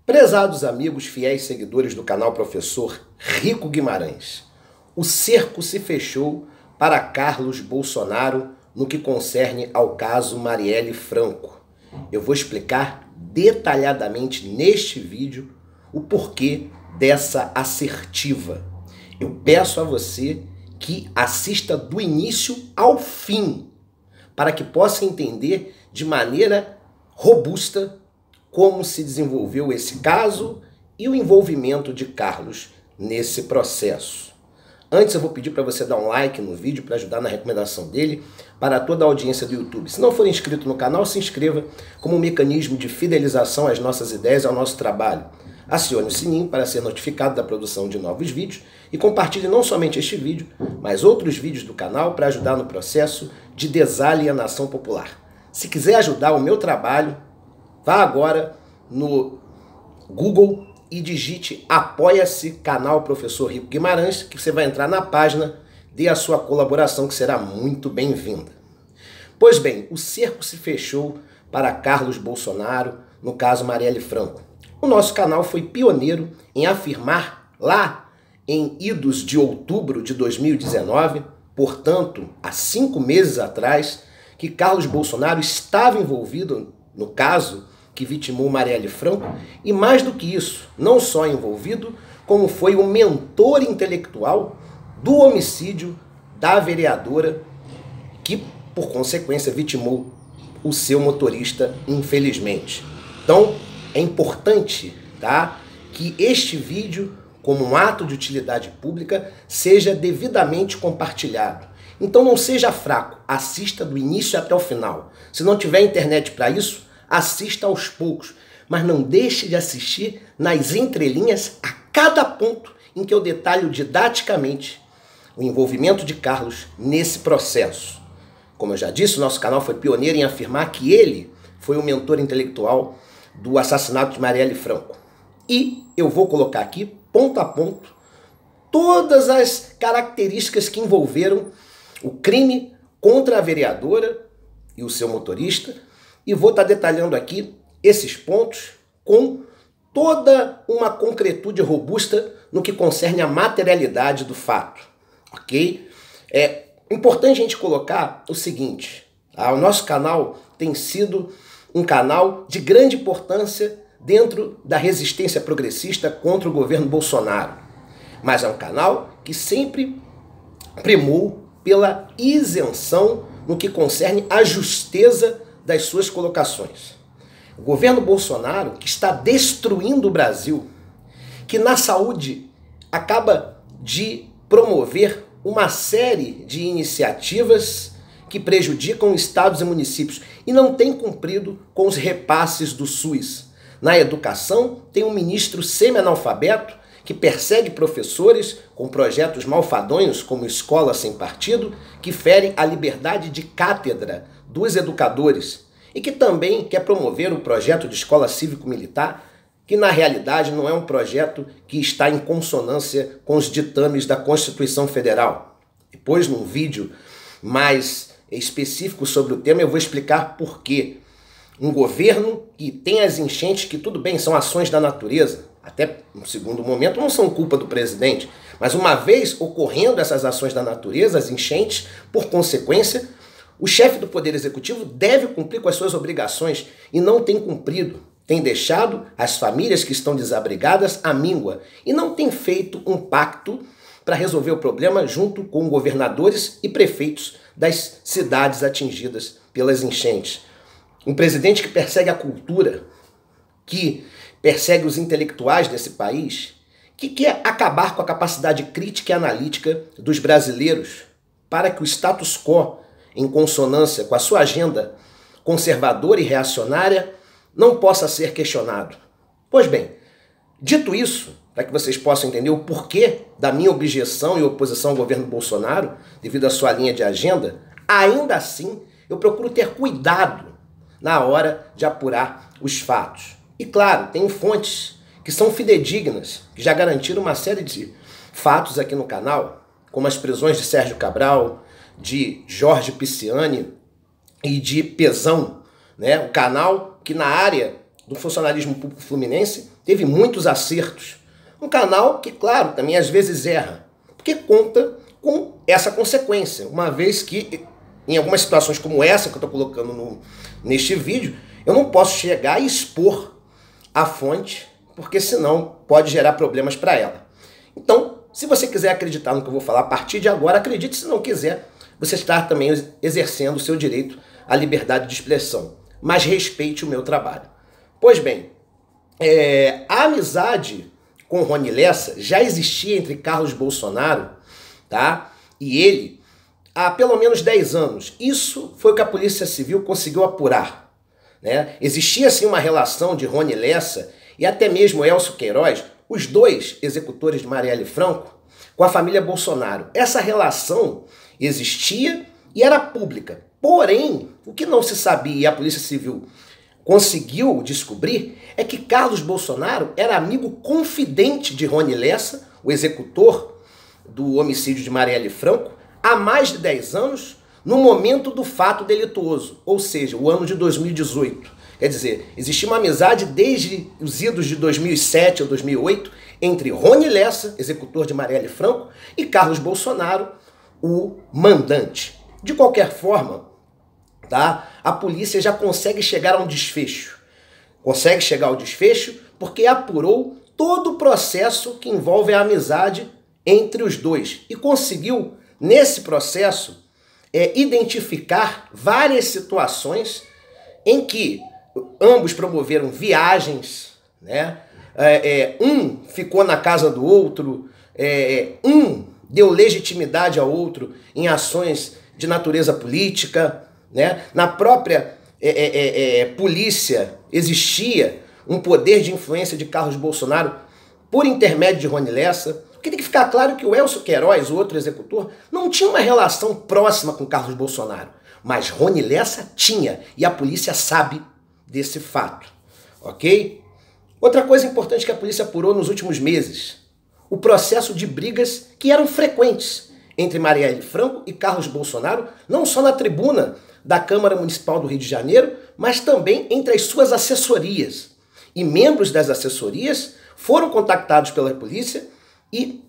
Prezados amigos, fiéis seguidores do canal Professor Rico Guimarães, o cerco se fechou para Carlos Bolsonaro no que concerne ao caso Marielle Franco. Eu vou explicar detalhadamente neste vídeo o porquê dessa assertiva. Eu peço a você que assista do início ao fim, para que possa entender de maneira robusta como se desenvolveu esse caso e o envolvimento de Carlos nesse processo. Antes eu vou pedir para você dar um like no vídeo para ajudar na recomendação dele para toda a audiência do YouTube. Se não for inscrito no canal, se inscreva como um mecanismo de fidelização às nossas ideias e ao nosso trabalho. Acione o sininho para ser notificado da produção de novos vídeos e compartilhe não somente este vídeo, mas outros vídeos do canal para ajudar no processo de desalienação popular. Se quiser ajudar o meu trabalho, vá agora no Google e digite Apoia-se Canal Professor Rico Guimarães, que você vai entrar na página, dê a sua colaboração, que será muito bem-vinda. Pois bem, o cerco se fechou para Carlos Bolsonaro, no caso Marielle Franco. O nosso canal foi pioneiro em afirmar lá em idos de outubro de 2019, portanto, há 5 meses atrás, que Carlos Bolsonaro estava envolvido no caso que vitimou Marielle Franco, e mais do que isso, não só envolvido, como foi o mentor intelectual do homicídio da vereadora que, por consequência, vitimou o seu motorista, infelizmente. Então, é importante, tá, que este vídeo, como um ato de utilidade pública, seja devidamente compartilhado. Então não seja fraco, assista do início até o final. Se não tiver internet para isso, assista aos poucos, mas não deixe de assistir nas entrelinhas a cada ponto em que eu detalho didaticamente o envolvimento de Carlos nesse processo. Como eu já disse, o nosso canal foi pioneiro em afirmar que ele foi o mentor intelectual do assassinato de Marielle Franco. E eu vou colocar aqui, ponto a ponto, todas as características que envolveram o crime contra a vereadora e o seu motorista, e vou estar detalhando aqui esses pontos com toda uma concretude robusta no que concerne a materialidade do fato, ok? É importante a gente colocar o seguinte, tá? O nosso canal tem sido um canal de grande importância dentro da resistência progressista contra o governo Bolsonaro, mas é um canal que sempre primou pela isenção no que concerne a justeza das suas colocações. O governo Bolsonaro, que está destruindo o Brasil, que na saúde acaba de promover uma série de iniciativas que prejudicam estados e municípios e não tem cumprido com os repasses do SUS. Na educação, tem um ministro semi-analfabeto que persegue professores com projetos malfadonhos como Escola Sem Partido, que fere a liberdade de cátedra dos educadores e que também quer promover o projeto de escola cívico-militar, que na realidade não é um projeto que está em consonância com os ditames da Constituição Federal. Depois, num vídeo mais específico sobre o tema, eu vou explicar por quê. Um governo que tem as enchentes, que tudo bem, são ações da natureza, até no segundo momento não são culpa do presidente, mas uma vez ocorrendo essas ações da natureza, as enchentes, por consequência, o chefe do Poder Executivo deve cumprir com as suas obrigações e não tem cumprido. Tem deixado as famílias que estão desabrigadas à míngua e não tem feito um pacto para resolver o problema junto com governadores e prefeitos das cidades atingidas pelas enchentes. Um presidente que persegue a cultura, que persegue os intelectuais desse país, que quer acabar com a capacidade crítica e analítica dos brasileiros para que o status quo, em consonância com a sua agenda conservadora e reacionária, não possa ser questionado. Pois bem, dito isso, para que vocês possam entender o porquê da minha objeção e oposição ao governo Bolsonaro, devido à sua linha de agenda, ainda assim eu procuro ter cuidado na hora de apurar os fatos. E claro, tem fontes que são fidedignas, que já garantiram uma série de fatos aqui no canal, como as prisões de Sérgio Cabral, de Jorge Pisciani e de Pezão, né? O canal que na área do funcionalismo público fluminense teve muitos acertos. Um canal que, claro, também às vezes erra, porque conta com essa consequência, uma vez que em algumas situações como essa que eu estou colocando neste vídeo, eu não posso chegar e expor a fonte, porque senão pode gerar problemas para ela. Então, se você quiser acreditar no que eu vou falar a partir de agora, acredite. Se não quiser, você está também exercendo o seu direito à liberdade de expressão, mas respeite o meu trabalho. Pois bem, a amizade com Rony Lessa já existia entre Carlos Bolsonaro, tá, e ele há pelo menos 10 anos. Isso foi o que a Polícia Civil conseguiu apurar, né? Existia sim uma relação de Rony Lessa e até mesmo Elcio Queiroz, os dois executores de Marielle Franco, com a família Bolsonaro. Essa relação existia e era pública. Porém, o que não se sabia e a Polícia Civil conseguiu descobrir é que Carlos Bolsonaro era amigo confidente de Rony Lessa, o executor do homicídio de Marielle Franco, há mais de 10 anos, no momento do fato delituoso, ou seja, o ano de 2018. Quer dizer, existia uma amizade desde os idos de 2007 ou 2008 entre Rony Lessa, executor de Marielle Franco, e Carlos Bolsonaro, o mandante. De qualquer forma, tá, a polícia já consegue chegar a um desfecho. Consegue chegar ao desfecho porque apurou todo o processo que envolve a amizade entre os dois e conseguiu, nesse processo, identificar várias situações em que ambos promoveram viagens, né? Um ficou na casa do outro, um deu legitimidade ao outro em ações de natureza política, né? Na própria polícia existia um poder de influência de Carlos Bolsonaro por intermédio de Rony Lessa. Porque tem que ficar claro que o Elcio Queiroz, o outro executor, não tinha uma relação próxima com Carlos Bolsonaro, mas Rony Lessa tinha, e a polícia sabe desse fato, ok? Outra coisa importante que a polícia apurou nos últimos meses, o processo de brigas que eram frequentes entre Marielle Franco e Carlos Bolsonaro, não só na tribuna da Câmara Municipal do Rio de Janeiro, mas também entre as suas assessorias. E membros das assessorias foram contactados pela polícia e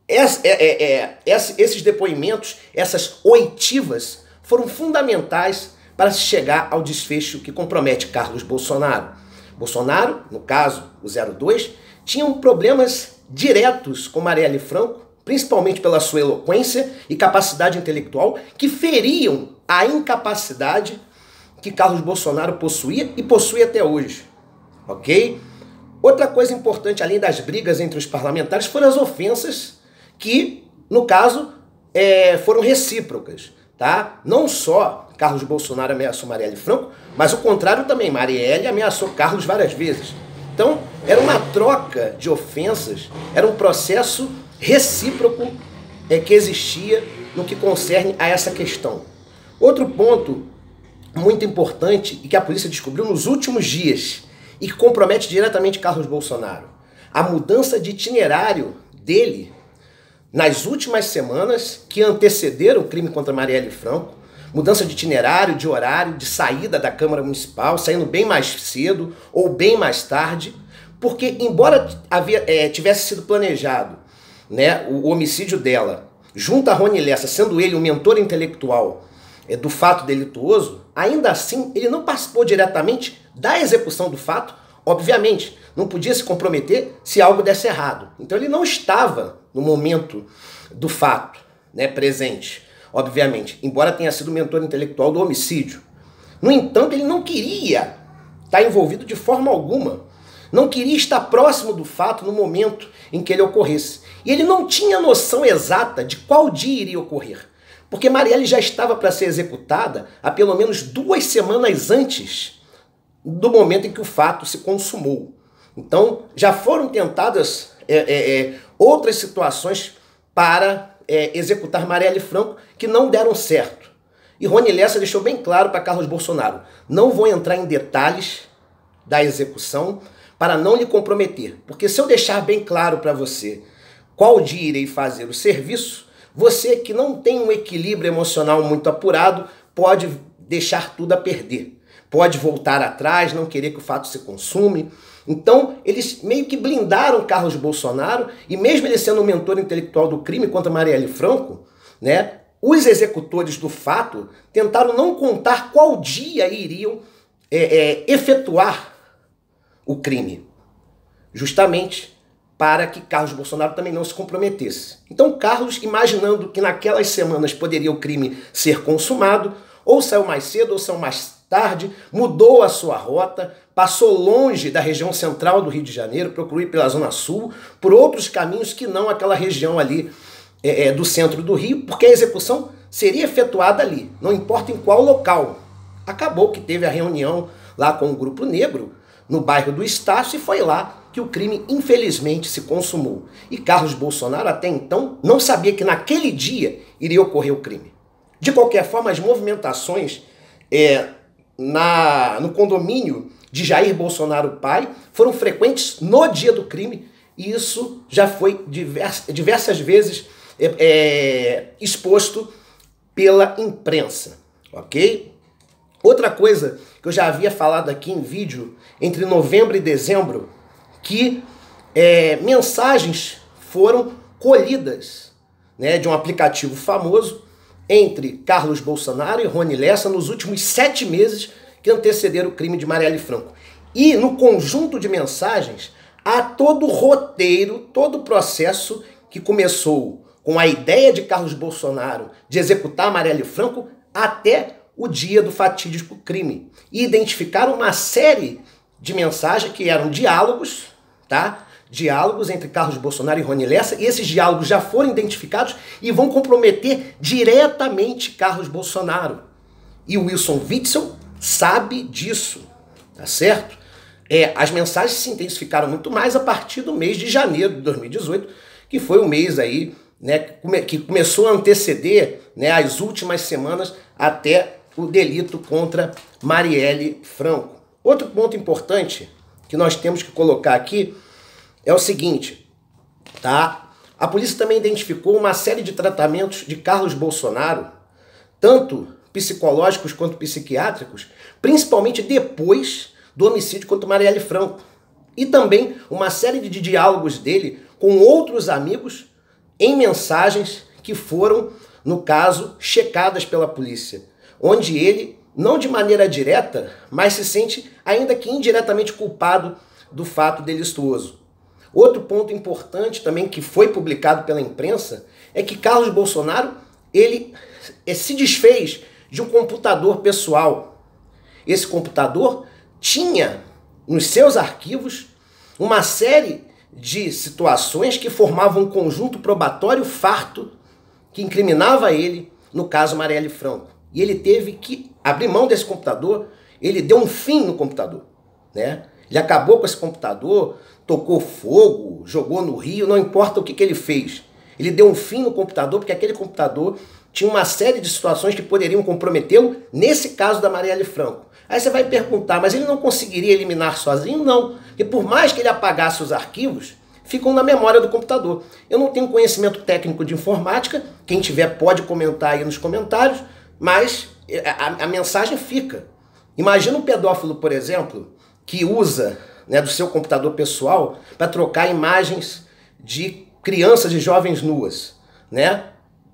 esses depoimentos, essas oitivas, foram fundamentais para se chegar ao desfecho que compromete Carlos Bolsonaro. Bolsonaro, no caso, o 02, tinham problemas diretos com Marielle Franco, principalmente pela sua eloquência e capacidade intelectual, que feriam a incapacidade que Carlos Bolsonaro possuía e possui até hoje, ok? Outra coisa importante, além das brigas entre os parlamentares, foram as ofensas que, no caso, foram recíprocas, tá? Não só Carlos Bolsonaro ameaçou Marielle Franco, mas o contrário também, Marielle ameaçou Carlos várias vezes. Então, era uma troca de ofensas, era um processo recíproco que existia no que concerne a essa questão. Outro ponto muito importante e que a polícia descobriu nos últimos dias e que compromete diretamente Carlos Bolsonaro, a mudança de itinerário dele nas últimas semanas que antecederam o crime contra Marielle Franco, mudança de itinerário, de horário, de saída da Câmara Municipal, saindo bem mais cedo ou bem mais tarde, porque embora tivesse sido planejado, né, o homicídio dela, junto a Rony Lessa, sendo ele o mentor intelectual do fato delituoso, ainda assim ele não participou diretamente da execução do fato. Obviamente, não podia se comprometer se algo desse errado. Então ele não estava no momento do fato, né, presente, obviamente, embora tenha sido o mentor intelectual do homicídio. No entanto, ele não queria estar envolvido de forma alguma, não queria estar próximo do fato no momento em que ele ocorresse. E ele não tinha noção exata de qual dia iria ocorrer, porque Marielle já estava para ser executada há pelo menos 2 semanas antes do momento em que o fato se consumou. Então, já foram tentadas outras situações para executar Marielle Franco que não deram certo. E Rony Lessa deixou bem claro para Carlos Bolsonaro: não vou entrar em detalhes da execução para não lhe comprometer, porque se eu deixar bem claro para você qual dia irei fazer o serviço, você que não tem um equilíbrio emocional muito apurado pode deixar tudo a perder. pode voltar atrás, não querer que o fato se consume. Então, eles meio que blindaram Carlos Bolsonaro, e mesmo ele sendo um mentor intelectual do crime contra Marielle Franco, né, os executores do fato tentaram não contar qual dia iriam efetuar o crime, justamente para que Carlos Bolsonaro também não se comprometesse. Então, Carlos, imaginando que naquelas semanas poderia o crime ser consumado, ou saiu mais cedo ou saiu mais tarde, mudou a sua rota, passou longe da região central do Rio de Janeiro, procurou ir pela Zona Sul, por outros caminhos que não aquela região ali do centro do Rio, porque a execução seria efetuada ali, não importa em qual local. Acabou que teve a reunião lá com o Grupo Negro, no bairro do Estácio, e foi lá que o crime, infelizmente, se consumou. E Carlos Bolsonaro, até então, não sabia que naquele dia iria ocorrer o crime. De qualquer forma, as movimentações no condomínio de Jair Bolsonaro pai foram frequentes no dia do crime, e isso já foi diversas vezes exposto pela imprensa, ok? Outra coisa que eu já havia falado aqui em vídeo, entre novembro e dezembro, que mensagens foram colhidas, né, de um aplicativo famoso entre Carlos Bolsonaro e Rony Lessa nos últimos 7 meses que antecederam o crime de Marielle Franco. E no conjunto de mensagens há todo o roteiro, todo o processo que começou com a ideia de Carlos Bolsonaro de executar Marielle Franco até o dia do fatídico crime. E identificaram uma série de mensagens que eram diálogos, tá? Diálogos entre Carlos Bolsonaro e Rony Lessa, e esses diálogos já foram identificados e vão comprometer diretamente Carlos Bolsonaro. E o Wilson Witzel sabe disso, tá certo? As mensagens se intensificaram muito mais a partir do mês de janeiro de 2018, que foi o mês aí, né, que começou a anteceder, né, as últimas semanas até o delito contra Marielle Franco. Outro ponto importante que nós temos que colocar aqui é o seguinte, tá? A polícia também identificou uma série de tratamentos de Carlos Bolsonaro, tanto psicológicos quanto psiquiátricos, principalmente depois do homicídio contra Marielle Franco. E também uma série de diálogos dele com outros amigos em mensagens que foram, no caso, checadas pela polícia, onde ele, não de maneira direta, mas se sente ainda que indiretamente culpado do fato delictuoso. Outro ponto importante também que foi publicado pela imprensa é que Carlos Bolsonaro, ele se desfez de um computador pessoal. Esse computador tinha nos seus arquivos uma série de situações que formavam um conjunto probatório farto que incriminava ele no caso Marielle Franco. E ele teve que abrir mão desse computador, ele deu um fim no computador, né? Ele acabou com esse computador, tocou fogo, jogou no rio, não importa o que ele fez. Ele deu um fim no computador porque aquele computador tinha uma série de situações que poderiam comprometê-lo, nesse caso da Marielle Franco. Aí você vai perguntar, mas ele não conseguiria eliminar sozinho? Não, porque por mais que ele apagasse os arquivos, ficam na memória do computador. Eu não tenho conhecimento técnico de informática, quem tiver pode comentar aí nos comentários, mas a mensagem fica. Imagina um pedófilo, por exemplo, que usa, né, do seu computador pessoal para trocar imagens de crianças e jovens nuas, né?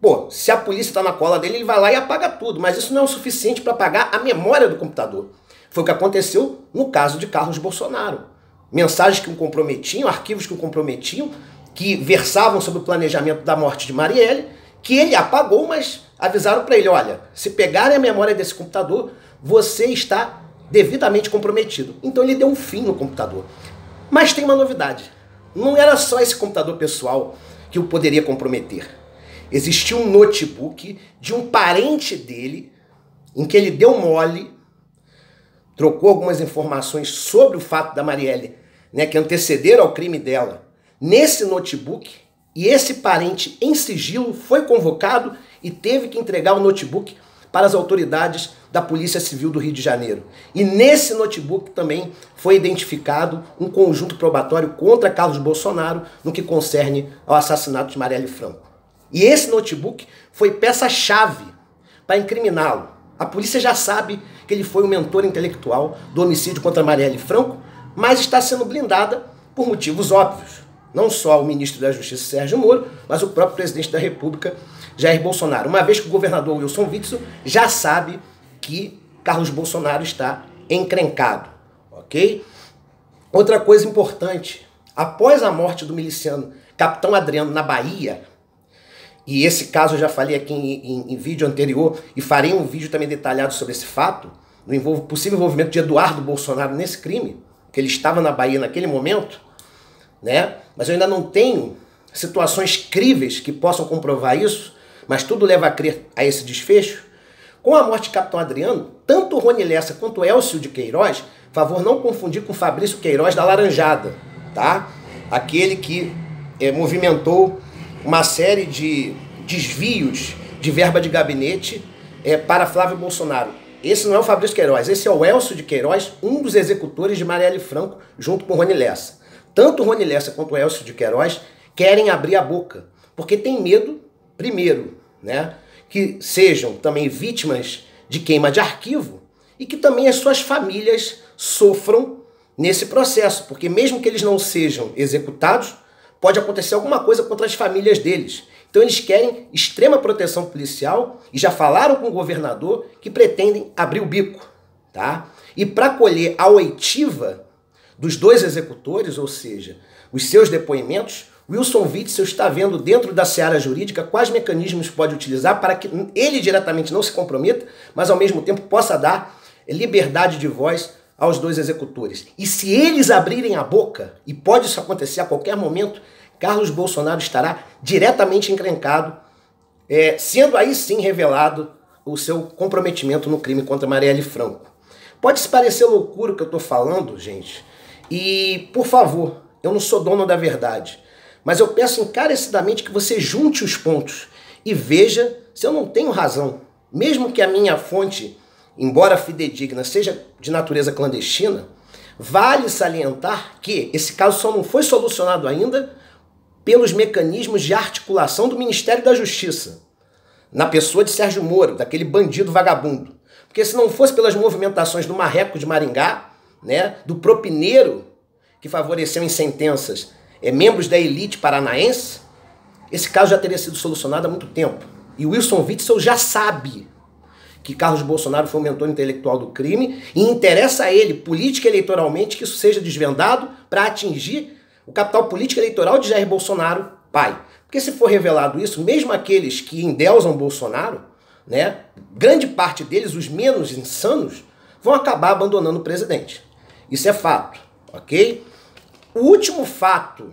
Pô, se a polícia está na cola dele, ele vai lá e apaga tudo, mas isso não é o suficiente para apagar a memória do computador. Foi o que aconteceu no caso de Carlos Bolsonaro. Mensagens que o comprometiam, arquivos que o comprometiam, que versavam sobre o planejamento da morte de Marielle, que ele apagou, mas avisaram para ele, olha, se pegarem a memória desse computador, você está devidamente comprometido. Então ele deu um fim no computador. Mas tem uma novidade. Não era só esse computador pessoal que o poderia comprometer. Existia um notebook de um parente dele, em que ele deu mole, trocou algumas informações sobre o fato da Marielle, né, que antecederam ao crime dela, nesse notebook, e esse parente em sigilo foi convocado e teve que entregar o notebook para as autoridades da Polícia Civil do Rio de Janeiro. E nesse notebook também foi identificado um conjunto probatório contra Carlos Bolsonaro no que concerne ao assassinato de Marielle Franco. E esse notebook foi peça-chave para incriminá-lo. A polícia já sabe que ele foi o mentor intelectual do homicídio contra Marielle Franco, mas está sendo blindada por motivos óbvios. Não só o ministro da Justiça, Sérgio Moro, mas o próprio presidente da República, Jair Bolsonaro. Uma vez que o governador Wilson Witzel já sabe que Carlos Bolsonaro está encrencado, ok? Outra coisa importante, após a morte do miliciano Capitão Adriano na Bahia, e esse caso eu já falei aqui em vídeo anterior, e farei um vídeo também detalhado sobre esse fato, do possível envolvimento de Eduardo Bolsonaro nesse crime, que ele estava na Bahia naquele momento, né? Mas eu ainda não tenho situações críveis que possam comprovar isso, mas tudo leva a crer a esse desfecho. Com a morte de Capitão Adriano, tanto o Rony Lessa quanto o Elcio de Queiroz, favor não confundir com o Fabrício Queiroz da Laranjada, tá? Aquele que movimentou uma série de desvios de verba de gabinete para Flávio Bolsonaro. Esse não é o Fabrício Queiroz, esse é o Elcio de Queiroz, um dos executores de Marielle Franco, junto com o Rony Lessa. Tanto o Rony Lessa quanto o Elcio de Queiroz querem abrir a boca, porque tem medo, primeiro, né, que sejam também vítimas de queima de arquivo e que também as suas famílias sofram nesse processo, porque mesmo que eles não sejam executados, pode acontecer alguma coisa contra as famílias deles. Então eles querem extrema proteção policial e já falaram com o governador que pretendem abrir o bico, tá? E para colher a oitiva dos dois executores, ou seja, os seus depoimentos, Wilson Witzel está vendo dentro da seara jurídica quais mecanismos pode utilizar para que ele diretamente não se comprometa, mas ao mesmo tempo possa dar liberdade de voz aos dois executores. E se eles abrirem a boca, e pode isso acontecer a qualquer momento, Carlos Bolsonaro estará diretamente encrencado, sendo aí sim revelado o seu comprometimento no crime contra Marielle Franco. Pode se parecer loucura o que eu estou falando, gente, e por favor, eu não sou dono da verdade, mas eu peço encarecidamente que você junte os pontos e veja se eu não tenho razão. Mesmo que a minha fonte, embora fidedigna, seja de natureza clandestina, vale salientar que esse caso só não foi solucionado ainda pelos mecanismos de articulação do Ministério da Justiça, na pessoa de Sérgio Moro, daquele bandido vagabundo. Porque se não fosse pelas movimentações do Marreco de Maringá, né, do propineiro, que favoreceu em sentenças membros da elite paranaense, esse caso já teria sido solucionado há muito tempo. E Wilson Witzel já sabe que Carlos Bolsonaro foi o mentor intelectual do crime e interessa a ele, política e eleitoralmente, que isso seja desvendado para atingir o capital político eleitoral de Jair Bolsonaro, pai. Porque se for revelado isso, mesmo aqueles que endeusam Bolsonaro, né, grande parte deles, os menos insanos, vão acabar abandonando o presidente. Isso é fato, ok? O último fato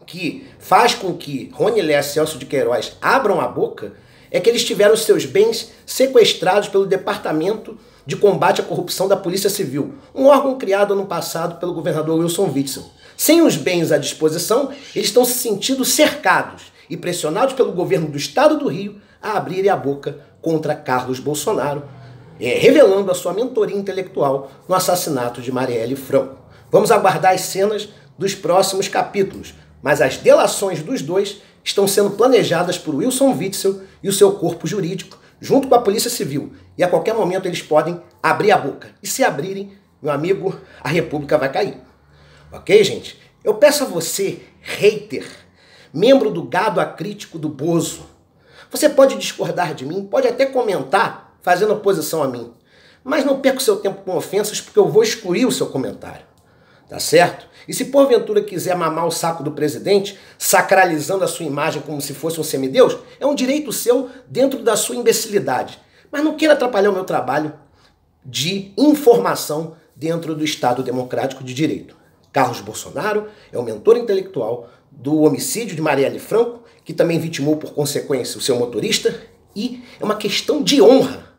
que faz com que Rony Lessa e Elcio de Queiroz abram a boca é que eles tiveram seus bens sequestrados pelo Departamento de Combate à Corrupção da Polícia Civil, um órgão criado ano passado pelo governador Wilson Witzel. Sem os bens à disposição, eles estão se sentindo cercados e pressionados pelo governo do estado do Rio a abrirem a boca contra Carlos Bolsonaro, revelando a sua mentoria intelectual no assassinato de Marielle Franco. Vamos aguardar as cenas dos próximos capítulos, mas as delações dos dois estão sendo planejadas por Wilson Witzel e o seu corpo jurídico, junto com a Polícia Civil. E a qualquer momento eles podem abrir a boca. E se abrirem, meu amigo, a República vai cair. Ok, gente? Eu peço a você, hater, membro do gado acrítico do Bozo, você pode discordar de mim, pode até comentar fazendo oposição a mim, mas não perca o seu tempo com ofensas porque eu vou excluir o seu comentário. Tá certo? E se porventura quiser mamar o saco do presidente, sacralizando a sua imagem como se fosse um semideus, é um direito seu dentro da sua imbecilidade. Mas não queira atrapalhar o meu trabalho de informação dentro do Estado Democrático de Direito. Carlos Bolsonaro é o mentor intelectual do homicídio de Marielle Franco, que também vitimou por consequência o seu motorista, e é uma questão de honra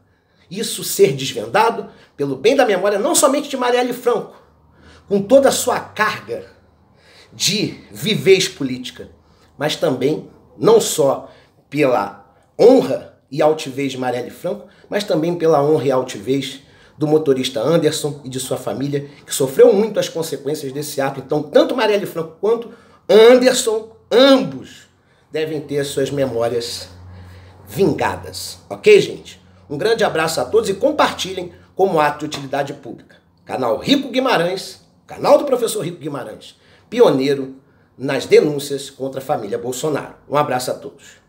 isso ser desvendado pelo bem da memória não somente de Marielle Franco, com toda a sua carga de vivez política, mas também não só pela honra e altivez de Marielle Franco, mas também pela honra e altivez do motorista Anderson e de sua família, que sofreu muito as consequências desse ato. Então, tanto Marielle Franco quanto Anderson, ambos devem ter suas memórias vingadas. Ok, gente? Um grande abraço a todos e compartilhem como ato de utilidade pública. Canal Rico Guimarães, canal do professor Rico Guimarães, pioneiro nas denúncias contra a família Bolsonaro. Um abraço a todos.